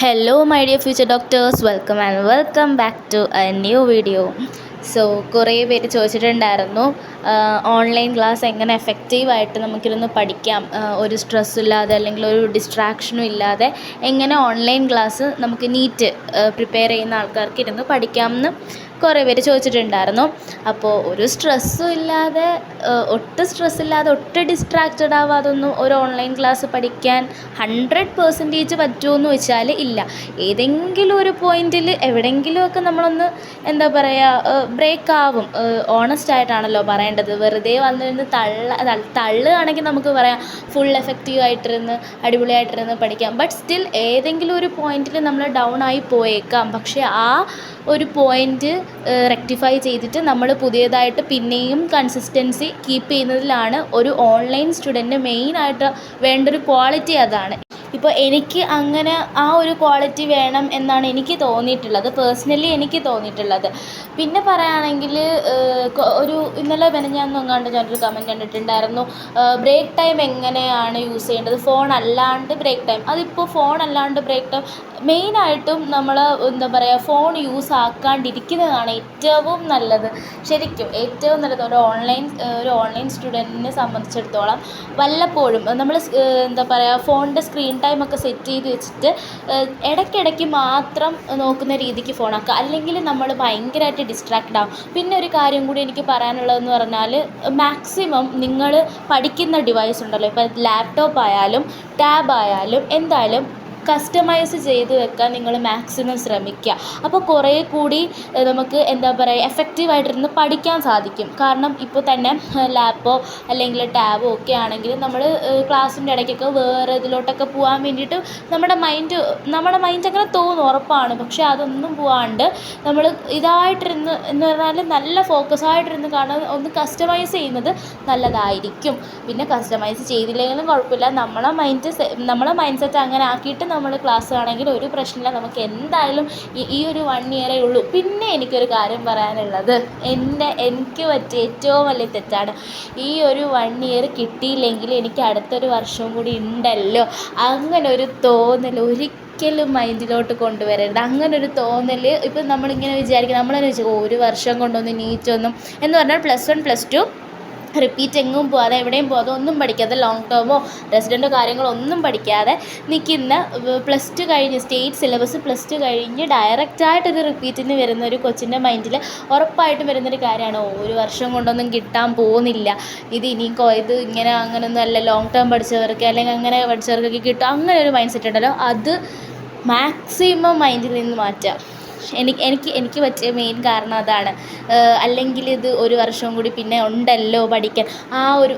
Hello, my dear future doctors. Welcome back to a new video. കുറേ പേര് ചോദിച്ചിട്ടുണ്ടായിരുന്നു online class എങ്ങനെ എഫക്റ്റീവായിട്ട് നമുക്കിരുന്ന് പഠിക്കാം, ഒരു സ്ട്രെസ്സില്ലാതെ അല്ലെങ്കിൽ ഒരു ഡിസ്ട്രാക്ഷനും ഇല്ലാതെ എങ്ങനെ ഓൺലൈൻ ക്ലാസ് നമുക്ക് നീറ്റ് പ്രിപ്പയർ ചെയ്യുന്ന ആൾക്കാർക്ക് ഇരുന്ന് പഠിക്കാമെന്ന് കുറേ പേര് ചോദിച്ചിട്ടുണ്ടായിരുന്നു. അപ്പോൾ ഒരു സ്ട്രെസ്സും ഇല്ലാതെ ഒട്ടും ഡിസ്ട്രാക്റ്റഡ് ആവാതൊന്നും ഒരു ഓൺലൈൻ ക്ലാസ് പഠിക്കാൻ 100% പറ്റുമോയെന്ന് വെച്ചാൽ ഇല്ല. ഏതെങ്കിലും ഒരു പോയിൻറ്റിൽ എവിടെയെങ്കിലുമൊക്കെ നമ്മളൊന്ന് എന്താ പറയുക, ബ്രേക്ക് ആവും. ഓണസ്റ്റ് ആയിട്ടാണല്ലോ പറയേണ്ടത്. വെറുതെ വന്നിരുന്ന് തള്ളുകയാണെങ്കിൽ നമുക്ക് പറയാം ഫുൾ എഫക്റ്റീവായിട്ടിരുന്ന് അടിപൊളിയായിട്ടിരുന്ന് പഠിക്കാം. ബട്ട് സ്റ്റിൽ ഏതെങ്കിലും ഒരു പോയിൻറ്റിൽ നമ്മൾ ഡൗൺ ആയി പോയേക്കാം. പക്ഷേ ആ ഒരു പോയിൻറ്റ് റെക്ടിഫൈ ചെയ്തിട്ട് നമ്മൾ പുതിയതായിട്ട് പിന്നെയും കൺസിസ്റ്റൻസി കീപ്പ് ചെയ്യുന്നതിലാണ് ഒരു ഓൺലൈൻ സ്റ്റുഡൻറ്റിന് മെയിനായിട്ട് വേണ്ടൊരു ക്വാളിറ്റി. അതാണ് ഇപ്പോൾ എനിക്ക് അങ്ങനെ ആ ഒരു ക്വാളിറ്റി വേണം എന്നാണ് എനിക്ക് തോന്നിയിട്ടുള്ളത്, പേഴ്സണലി എനിക്ക് തോന്നിയിട്ടുള്ളത്. പിന്നെ പറയുകയാണെങ്കിൽ ഒരു ഇന്നലെ മെനഞ്ഞാന്നെങ്ങാണ്ട് ഞാനൊരു കമൻറ്റ് കണ്ടിട്ടുണ്ടായിരുന്നു, ബ്രേക്ക് ടൈം എങ്ങനെയാണ് യൂസ് ചെയ്യേണ്ടത്, ഫോൺ അല്ലാണ്ട് ബ്രേക്ക് ടൈം. അതിപ്പോൾ ഫോൺ അല്ലാണ്ട് ബ്രേക്ക് ടൈം മെയിനായിട്ടും നമ്മൾ എന്താ പറയുക, ഫോൺ യൂസ് ആക്കാണ്ടിരിക്കുന്നതാണ് ഏറ്റവും നല്ലത്. ശരിക്കും ഏറ്റവും നല്ലത് ഒരു ഓൺലൈൻ സ്റ്റുഡൻറ്റിനെ സംബന്ധിച്ചിടത്തോളം വല്ലപ്പോഴും നമ്മൾ എന്താ പറയുക, ഫോണിൻ്റെ സ്ക്രീൻ ടൈമൊക്കെ സെറ്റ് ചെയ്ത് വെച്ചിട്ട് ഇടയ്ക്കിടയ്ക്ക് മാത്രം നോക്കുന്ന രീതിക്ക് ഫോണാക്കുക. അല്ലെങ്കിൽ നമ്മൾ ഭയങ്കരമായിട്ട് ഡിസ്ട്രാക്റ്റഡ് ആവും. പിന്നെ ഒരു കാര്യം കൂടി എനിക്ക് പറയാനുള്ളതെന്ന് പറഞ്ഞാൽ, മാക്സിമം നിങ്ങൾ പഠിക്കുന്ന ഡിവൈസ് ഉണ്ടല്ലോ, ഇപ്പോൾ ലാപ്ടോപ്പ് ആയാലും ടാബ് ആയാലും എന്തായാലും കസ്റ്റമൈസ് ചെയ്ത് വെക്കാൻ നിങ്ങൾ മാക്സിമം ശ്രമിക്കുക. അപ്പോൾ കുറേ കൂടി നമുക്ക് എന്താ പറയുക, എഫക്റ്റീവായിട്ടിരുന്ന് പഠിക്കാൻ സാധിക്കും. കാരണം ഇപ്പോൾ തന്നെ ലാപ്പോ അല്ലെങ്കിൽ ടാബോ ഒക്കെ ആണെങ്കിൽ നമ്മൾ ക്ലാസ്സിൻ്റെ ഇടയ്ക്കൊക്കെ വേറെ ഇതിലോട്ടൊക്കെ പോകാൻ വേണ്ടിയിട്ട് നമ്മുടെ മൈൻഡ് അങ്ങനെ തോന്നും, ഉറപ്പാണ്. പക്ഷേ അതൊന്നും പോകാണ്ട് നമ്മൾ ഇതായിട്ടിരുന്ന് എന്ന് പറഞ്ഞാൽ നല്ല ഫോക്കസായിട്ടിരുന്ന് കാണാൻ ഒന്ന് കസ്റ്റമൈസ് ചെയ്യുന്നത് നല്ലതായിരിക്കും. പിന്നെ കസ്റ്റമൈസ് ചെയ്തില്ലെങ്കിലും കുഴപ്പമില്ല, നമ്മളെ മൈൻഡ് സെറ്റ് അങ്ങനെ ആക്കിയിട്ട് നമ്മൾ ക്ലാസ് ആണെങ്കിൽ ഒരു പ്രശ്നമില്ല. നമുക്ക് എന്തായാലും ഈ ഒരു 1 ഇയറേ ഉള്ളൂ. പിന്നെ എനിക്കൊരു കാര്യം പറയാനുള്ളത്, എനിക്ക് പറ്റിയ ഏറ്റവും വലിയ തെറ്റാണ്, ഈ ഒരു 1 ഇയർ കിട്ടിയില്ലെങ്കിൽ എനിക്ക് അടുത്തൊരു വർഷവും കൂടി ഉണ്ടല്ലോ, അങ്ങനൊരു തോന്നൽ ഒരിക്കലും മൈൻഡിലോട്ട് കൊണ്ടുവരരുത്. അങ്ങനൊരു തോന്നൽ ഇപ്പം നമ്മളിങ്ങനെ വിചാരിക്കും, നമ്മളെന്നെ വിചാരിക്കും ഒരു വർഷം കൊണ്ടൊന്നും നീറ്റൊന്നും എന്ന് പറഞ്ഞാൽ +1 +2 റിപ്പീറ്റ് എങ്ങും പോകാതെ എവിടെയും പോകാതെ ഒന്നും പഠിക്കാതെ ലോങ് ടേമോ റെസിഡൻറ്റോ കാര്യങ്ങളോ ഒന്നും പഠിക്കാതെ നിൽക്കുന്ന +2 കഴിഞ്ഞ് സ്റ്റേറ്റ് സിലബസ് +2 കഴിഞ്ഞ് ഡയറക്റ്റായിട്ടൊരു റിപ്പീറ്റിന് വരുന്ന ഒരു കൊച്ചിൻ്റെ മൈൻഡിൽ ഉറപ്പായിട്ടും വരുന്നൊരു കാര്യമാണ്, ഒരു വർഷം കൊണ്ടൊന്നും കിട്ടാൻ പോകുന്നില്ല, ഇത് ഇങ്ങനെ അങ്ങനെയൊന്നും അല്ല, ലോങ് ടേം പഠിച്ചവർക്ക് അല്ലെങ്കിൽ അങ്ങനെ പഠിച്ചവർക്കൊക്കെ കിട്ടും. അങ്ങനെ ഒരു മൈൻഡ് സെറ്റ് ഉണ്ടല്ലോ, അത് മാക്സിമം മൈൻഡിൽ നിന്ന് മാറ്റുക. എനിക്ക് പറ്റിയ മെയിൻ കാരണം അതാണ്. അല്ലെങ്കിൽ ഇത് ഒരു വർഷവും കൂടി പിന്നെ ഉണ്ടല്ലോ പഠിക്കാൻ,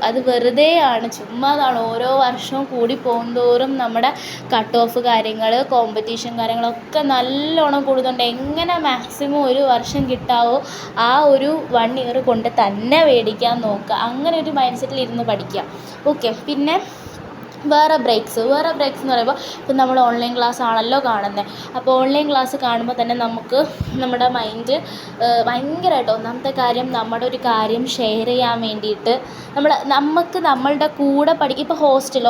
അത് വെറുതെയാണ്, ചുമ്മാതാണ്. ഓരോ വർഷവും കൂടി പോകുന്തോറും നമ്മുടെ കട്ട് ഓഫ് കാര്യങ്ങൾ, കോമ്പറ്റീഷൻ കാര്യങ്ങളൊക്കെ നല്ലോണം കൂടുന്നുണ്ട്. എങ്ങനെ മാക്സിമം ഒരു വർഷം കിട്ടാവോ ആ ഒരു 1 ഇയർ കൊണ്ട് തന്നെ മേടിക്കാൻ നോക്കുക. അങ്ങനെ ഒരു മൈൻഡ് സെറ്റിൽ ഇരുന്ന് പഠിക്കുക. ഓക്കെ. പിന്നെ വേറെ ബ്രേക്സ് എന്ന് പറയുമ്പോൾ, ഇപ്പം നമ്മൾ ഓൺലൈൻ ക്ലാസ് ആണല്ലോ കാണുന്നത്. അപ്പോൾ ഓൺലൈൻ ക്ലാസ് കാണുമ്പോൾ തന്നെ നമ്മുടെ മൈൻഡ് ഭയങ്കരമായിട്ട്, ഒന്നാമത്തെ കാര്യം നമ്മുടെ ഒരു കാര്യം ഷെയർ ചെയ്യാൻ വേണ്ടിയിട്ട് നമ്മളുടെ കൂടെ ഇപ്പോൾ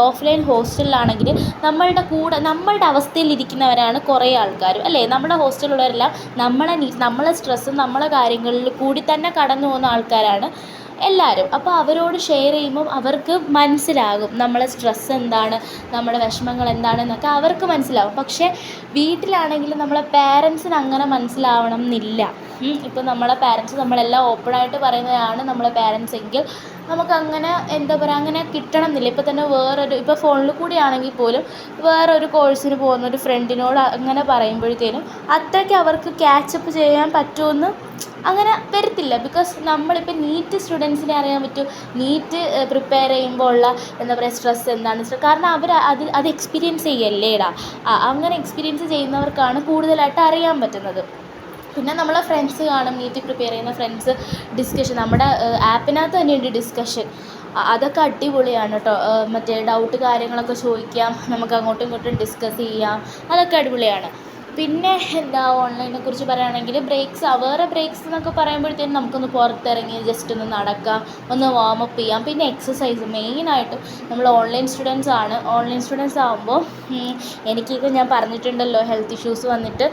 ഓഫ്ലൈൻ ഹോസ്റ്റലിലാണെങ്കിൽ നമ്മളുടെ അവസ്ഥയിലിരിക്കുന്നവരാണ് കുറേ ആൾക്കാർ, അല്ലേ? നമ്മുടെ ഹോസ്റ്റലിലുള്ളവരെല്ലാം നമ്മളെ സ്ട്രെസ്സും നമ്മളെ കാര്യങ്ങളിൽ കൂടി തന്നെ കടന്നു പോകുന്ന ആൾക്കാരാണ് എല്ലാവരും. അപ്പോൾ അവരോട് ഷെയർ ചെയ്യുമ്പം അവർക്ക് മനസ്സിലാകും നമ്മളെ സ്ട്രെസ്സ് എന്താണ്, നമ്മുടെ വിഷമങ്ങൾ എന്താണെന്നൊക്കെ അവർക്ക് മനസ്സിലാവും. പക്ഷേ വീട്ടിലാണെങ്കിൽ നമ്മളെ പേരൻസിന് അങ്ങനെ മനസ്സിലാവണം എന്നില്ല. ഇപ്പോൾ നമ്മളെ പേരൻസ് നമ്മളെല്ലാം ഓപ്പണായിട്ട് പറയുന്നതാണ് നമ്മളെ പേരൻസ് എങ്കിൽ നമുക്കങ്ങനെ എന്താ പറയുക, അങ്ങനെ കിട്ടണം എന്നില്ല. ഇപ്പോൾ തന്നെ ഇപ്പോൾ ഫോണിൽ കൂടി ആണെങ്കിൽ പോലും വേറൊരു കോഴ്സിന് പോകുന്ന ഒരു ഫ്രണ്ടിനോട് അങ്ങനെ പറയുമ്പോഴത്തേനും അത്രയ്ക്ക് അവർക്ക് ക്യാച്ചപ്പ് ചെയ്യാൻ പറ്റുമെന്ന് അങ്ങനെ വരത്തില്ല. ബിക്കോസ് നമ്മളിപ്പോൾ നീറ്റ് സ്റ്റുഡൻസിനെ അറിയാൻ പറ്റും, നീറ്റ് പ്രിപ്പയർ ചെയ്യുമ്പോൾ ഉള്ള എന്താ പറയുക സ്ട്രെസ് എന്താണ്. കാരണം അവർ അത് എക്സ്പീരിയൻസ് ചെയ്യല്ലേടാ. അങ്ങനെ എക്സ്പീരിയൻസ് ചെയ്യുന്നവർക്കാണ് കൂടുതലായിട്ട് അറിയാൻ പറ്റുന്നത്. പിന്നെ നമ്മളെ ഫ്രണ്ട്സ് കാണും, നീറ്റ് പ്രിപ്പയർ ചെയ്യുന്ന ഫ്രണ്ട്സ് ഡിസ്കഷൻ, നമ്മുടെ ആപ്പിനകത്ത് തന്നെയുണ്ട് ഡിസ്കഷൻ. അതൊക്കെ അടിപൊളിയാണ് കേട്ടോ. മറ്റേ ഡൗട്ട് കാര്യങ്ങളൊക്കെ ചോദിക്കാം, നമുക്ക് അങ്ങോട്ടും ഇങ്ങോട്ടും ഡിസ്കസ് ചെയ്യാം, അതൊക്കെ അടിപൊളിയാണ്. പിന്നെ എന്താ ഓൺലൈനെ കുറിച്ച് പറയുകയാണെങ്കിൽ വേറെ ബ്രേക്സ് എന്നൊക്കെ പറയുമ്പോഴത്തേനും നമുക്കൊന്ന് പുറത്തിറങ്ങി ജസ്റ്റ് ഒന്ന് നടക്കാം, ഒന്ന് വാമപ്പ് ചെയ്യാം. പിന്നെ എക്സസൈസ് മെയിനായിട്ടും നമ്മൾ ഓൺലൈൻ സ്റ്റുഡൻസ് ആകുമ്പോൾ എനിക്കൊക്കെ ഞാൻ പറഞ്ഞിട്ടുണ്ടല്ലോ ഹെൽത്ത് ഇഷ്യൂസ് വന്നിട്ട്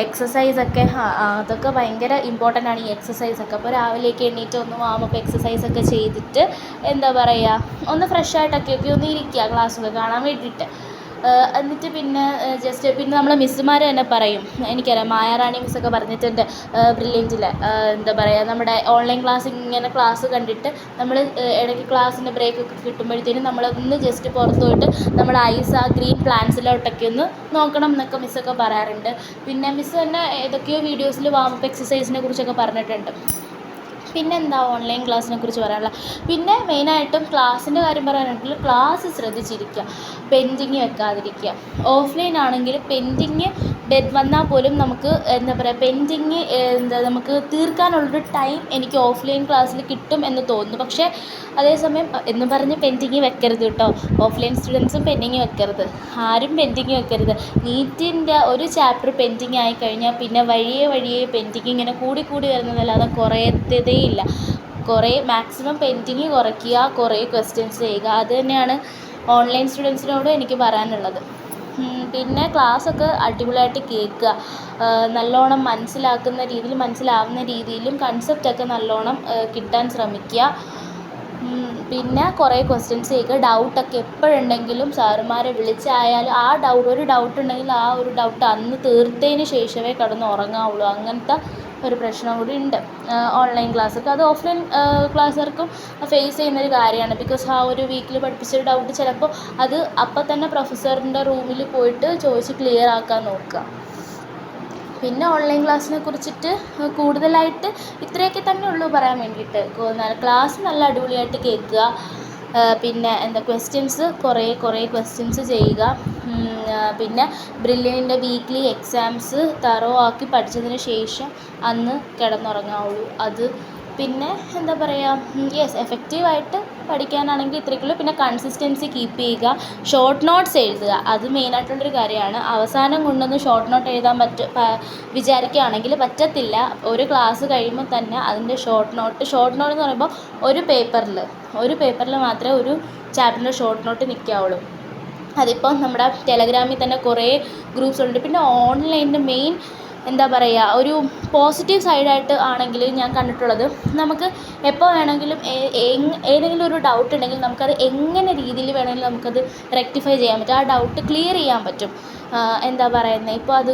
എക്സസൈസൊക്കെ അതൊക്കെ ഭയങ്കര ഇമ്പോർട്ടൻ്റ് ആണ് ഈ എക്സസൈസൊക്കെ. അപ്പോൾ രാവിലെയൊക്കെ എണീറ്റ് ഒന്ന് വാമപ്പ് എക്സസൈസൊക്കെ ചെയ്തിട്ട് എന്താ പറയുക ഒന്ന് ഫ്രഷായിട്ടൊക്കെ ഒന്ന് ഇരിക്കുക ക്ലാസ്സൊക്കെ കാണാൻ വേണ്ടിയിട്ട്. എന്നിട്ട് പിന്നെ പിന്നെ നമ്മളെ മിസ്സുമാർ തന്നെ പറയും, എനിക്കറിയാം മായാറാണി മിസ്സൊക്കെ പറഞ്ഞിട്ടുണ്ട് ബ്രില്യൻറ്റിൽ. എന്താ പറയുക നമ്മുടെ ഓൺലൈൻ ക്ലാസ് കണ്ടിട്ട് നമ്മൾ ഇടയ്ക്ക് ക്ലാസ്സിൻ്റെ ബ്രേക്കൊക്കെ കിട്ടുമ്പോഴത്തേനും നമ്മളൊന്ന് ജസ്റ്റ് പുറത്ത് പോയിട്ട് നമ്മുടെ ഐസ് ആ ഗ്രീൻ പ്ലാന്റ്സിലോട്ടൊക്കെ ഒന്ന് നോക്കണം എന്നൊക്കെ മിസ്സൊക്കെ പറയാറുണ്ട്. പിന്നെ മിസ്സ് തന്നെ ഏതൊക്കെയോ വീഡിയോസിൽ വാമപ്പ് എക്സസൈസിനെ കുറിച്ചൊക്കെ പറഞ്ഞിട്ടുണ്ട്. പിന്നെന്താ ഓൺലൈൻ ക്ലാസ്സിനെ കുറിച്ച് പറയാനുള്ളത്, പിന്നെ മെയിനായിട്ടും ക്ലാസ്സിൻ്റെ കാര്യം പറയാനാണെങ്കിൽ ക്ലാസ് ശ്രദ്ധിച്ചിരിക്കുക, പെൻഡിങ് വെക്കാതിരിക്കുക. ഓഫ്ലൈൻ ആണെങ്കിൽ പെൻഡിങ് വന്നാൽ പോലും നമുക്ക് എന്താ പറയുക നമുക്ക് തീർക്കാനുള്ളൊരു ടൈം എനിക്ക് ഓഫ്ലൈൻ ക്ലാസ്സിൽ കിട്ടും എന്ന് തോന്നുന്നു. പക്ഷേ അതേസമയം എന്ന് പറഞ്ഞ് പെൻഡിങ് വെക്കരുത് കേട്ടോ, ഓഫ്ലൈൻ സ്റ്റുഡൻസും പെൻഡിങ് വെക്കരുത്, ആരും പെൻഡിങ് വെക്കരുത്. നീറ്റിൻ്റെ ഒരു ചാപ്റ്റർ പെൻഡിങ് ആയിക്കഴിഞ്ഞാൽ പിന്നെ വഴിയേ പെൻഡിങ് ഇങ്ങനെ കൂടി വരുന്നതല്ലാതെ കുറയത്തതേയില്ല. മാക്സിമം പെൻഡിങ് കുറയ്ക്കുക, കുറേ ക്വസ്റ്റ്യൻസ് ചെയ്യുക. അത് തന്നെയാണ് ഓൺലൈൻ സ്റ്റുഡൻസിനോട് എനിക്ക് പറയാനുള്ളത്. പിന്നെ ക്ലാസ്സൊക്കെ അടിപൊളിയായിട്ട് കേൾക്കുക, നല്ലോണം മനസ്സിലാവുന്ന രീതിയിലും കൺസെപ്റ്റൊക്കെ നല്ലോണം കിട്ടാൻ ശ്രമിക്കുക. പിന്നെ കുറേ ക്വസ്റ്റ്യൻസ് ചെയ്യുക. ഡൗട്ടൊക്കെ എപ്പോഴുണ്ടെങ്കിലും സാറുമാരെ വിളിച്ചായാലും ഒരു ഡൗട്ട് ഉണ്ടെങ്കിൽ ആ ഒരു ഡൗട്ട് അന്ന് തീർത്തതിന് ശേഷമേ കിടന്ന് ഉറങ്ങാവുള്ളൂ. അങ്ങനത്തെ ഒരു പ്രശ്നം കൂടി ഉണ്ട് ഓൺലൈൻ ക്ലാസ്സൊക്കെ. അത് ഓഫ്ലൈൻ ക്ലാസ്സുകാർക്കും ഫേസ് ചെയ്യുന്നൊരു കാര്യമാണ്. ബിക്കോസ് ആ ഒരു വീക്കിൽ പഠിപ്പിച്ചൊരു ഡൗട്ട് ചിലപ്പോൾ അത് അപ്പം തന്നെ പ്രൊഫസറിൻ്റെ റൂമിൽ പോയിട്ട് ചോദിച്ച് ക്ലിയർ ആക്കാൻ നോക്കുക. പിന്നെ ഓൺലൈൻ ക്ലാസ്സിനെ കുറിച്ചിട്ട് കൂടുതലായിട്ട് ഇത്രയൊക്കെ തന്നെ ഉള്ളൂ പറയാൻ വേണ്ടിയിട്ട്. ക്ലാസ് നല്ല അടിപൊളിയായിട്ട് കേൾക്കുക, പിന്നെ ക്വസ്റ്റ്യൻസ് കുറേ ക്വസ്റ്റ്യൻസ് ചെയ്യുക. പിന്നെ ബ്രില്യൻറ്റിൻ്റെ വീക്ക്ലി എക്സാംസ് തറോ ആക്കി പഠിച്ചതിന് ശേഷം അന്ന് കിടന്നുറങ്ങാവുള്ളൂ. അത് പിന്നെ എന്താ പറയുക, എഫക്റ്റീവായിട്ട് പഠിക്കാനാണെങ്കിൽ ഇത്രയ്ക്കുള്ളൂ. പിന്നെ കൺസിസ്റ്റൻസി കീപ്പ് ചെയ്യുക, ഷോർട്ട് നോട്ട്സ് എഴുതുക, അത് മെയിനായിട്ടുള്ളൊരു കാര്യമാണ്. അവസാനം കൊണ്ടൊന്ന് ഷോർട്ട് നോട്ട് എഴുതാൻ വിചാരിക്കുകയാണെങ്കിൽ പറ്റത്തില്ല. ഒരു ക്ലാസ് കഴിയുമ്പോൾ തന്നെ അതിൻ്റെ ഷോർട്ട് നോട്ട് എന്ന് പറയുമ്പോൾ ഒരു പേപ്പറിൽ മാത്രമേ ഒരു ചാപ്റ്ററിൻ്റെ ഷോർട്ട് നോട്ട് നിൽക്കാവുള്ളൂ. അതിപ്പോൾ നമ്മുടെ ടെലഗ്രാമിൽ തന്നെ കുറേ ഗ്രൂപ്പ്സ് ഉണ്ട്. പിന്നെ ഓൺലൈനിൻ്റെ മെയിൻ എന്താ പറയുക, ഒരു പോസിറ്റീവ് സൈഡായിട്ട് ആണെങ്കിൽ ഞാൻ കണ്ടിട്ടുള്ളത്, നമുക്ക് എപ്പോൾ വേണമെങ്കിലും ഏതെങ്കിലും ഒരു ഡൗട്ട് ഉണ്ടെങ്കിൽ നമുക്കത് എങ്ങനെ രീതിയിൽ വേണമെങ്കിലും നമുക്കത് റെക്ടിഫൈ ചെയ്യാൻ പറ്റും, ആ ഡൗട്ട് ക്ലിയർ ചെയ്യാൻ പറ്റും. എന്താ പറയുന്നത്, ഇപ്പോൾ അത്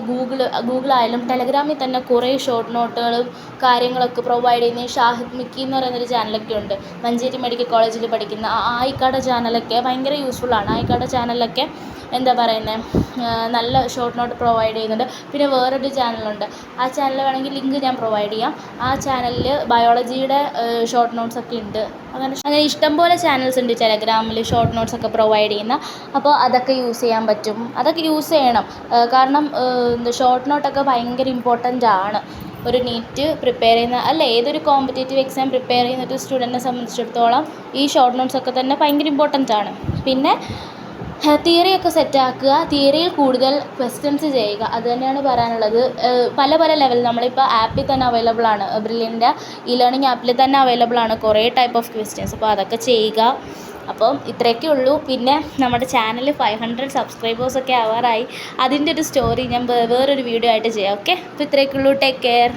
ഗൂഗിളായാലും ടെലഗ്രാമിൽ തന്നെ കുറേ ഷോർട്ട് നോട്ടുകളും കാര്യങ്ങളൊക്കെ പ്രൊവൈഡ് ചെയ്യുന്ന ഷാഹിദ് മിക്കി എന്ന് പറയുന്നൊരു ചാനലൊക്കെ ഉണ്ട്. മഞ്ചേരി മെഡിക്കൽ കോളേജിൽ പഠിക്കുന്ന ആയിക്കാട് ചാനലൊക്കെ ഭയങ്കര യൂസ്ഫുള്ളാണ്. ആയിക്കാട് ചാനലൊക്കെ എന്താ പറയുന്നത് നല്ല ഷോർട്ട് നോട്ട് പ്രൊവൈഡ് ചെയ്യുന്നുണ്ട്. പിന്നെ വേറൊരു ചാനലുണ്ട്, ആ ചാനൽ വേണമെങ്കിൽ ലിങ്ക് ഞാൻ പ്രൊവൈഡ് ചെയ്യാം. ആ ചാനലിൽ ബയോളജിയുടെ ഷോർട്ട് നോട്ട്സൊക്കെ ഉണ്ട്. അങ്ങനെ ഇഷ്ടംപോലെ ചാനൽസ് ഉണ്ട് ടെലഗ്രാമിൽ ഷോർട്ട് നോട്ട്സൊക്കെ പ്രൊവൈഡ് ചെയ്യുന്ന. അപ്പോൾ അതൊക്കെ യൂസ് ചെയ്യാൻ പറ്റും, അതൊക്കെ യൂസ് ചെയ്യണം. കാരണം ഷോർട്ട് നോട്ടൊക്കെ ഭയങ്കര ഇമ്പോർട്ടൻ്റ് ആണ്. ഒരു നീറ്റ് പ്രിപ്പയർ ചെയ്യുന്ന ഏതൊരു കോമ്പറ്റേറ്റീവ് എക്സാം പ്രിപ്പയർ ചെയ്യുന്ന ഒരു സ്റ്റുഡൻറ്റിനെ സംബന്ധിച്ചിടത്തോളം ഈ ഷോർട്ട് നോട്ട്സൊക്കെ തന്നെ ഭയങ്കര ഇമ്പോർട്ടൻ്റ് ആണ്. പിന്നെ തിയറിയൊക്കെ സെറ്റാക്കുക, തിയറിയിൽ കൂടുതൽ ക്വസ്റ്റ്യൻസ് ചെയ്യുക, അത് തന്നെയാണ് പറയാനുള്ളത്. പല ലെവൽ നമ്മളിപ്പോൾ ആപ്പിൽ തന്നെ അവൈലബിൾ ആണ്, ബ്രില്യൻറ്റിൻ്റെ ലേണിംഗ് ആപ്പിൽ തന്നെ അവൈലബിൾ ആണ് കുറേ ടൈപ്പ് ഓഫ് ക്വസ്റ്റ്യൻസ്. അപ്പോൾ അതൊക്കെ ചെയ്യുക. അപ്പം ഇത്രയൊക്കെ ഉള്ളൂ. പിന്നെ നമ്മുടെ ചാനൽ 500 സബ്സ്ക്രൈബേഴ്സൊക്കെ ആവാറായി. അതിൻ്റെ ഒരു സ്റ്റോറി ഞാൻ വേറൊരു വീഡിയോ ആയിട്ട് ചെയ്യാം. ഓക്കെ, അപ്പോൾ ഇത്രയൊക്കെ ഉള്ളൂ. Take care.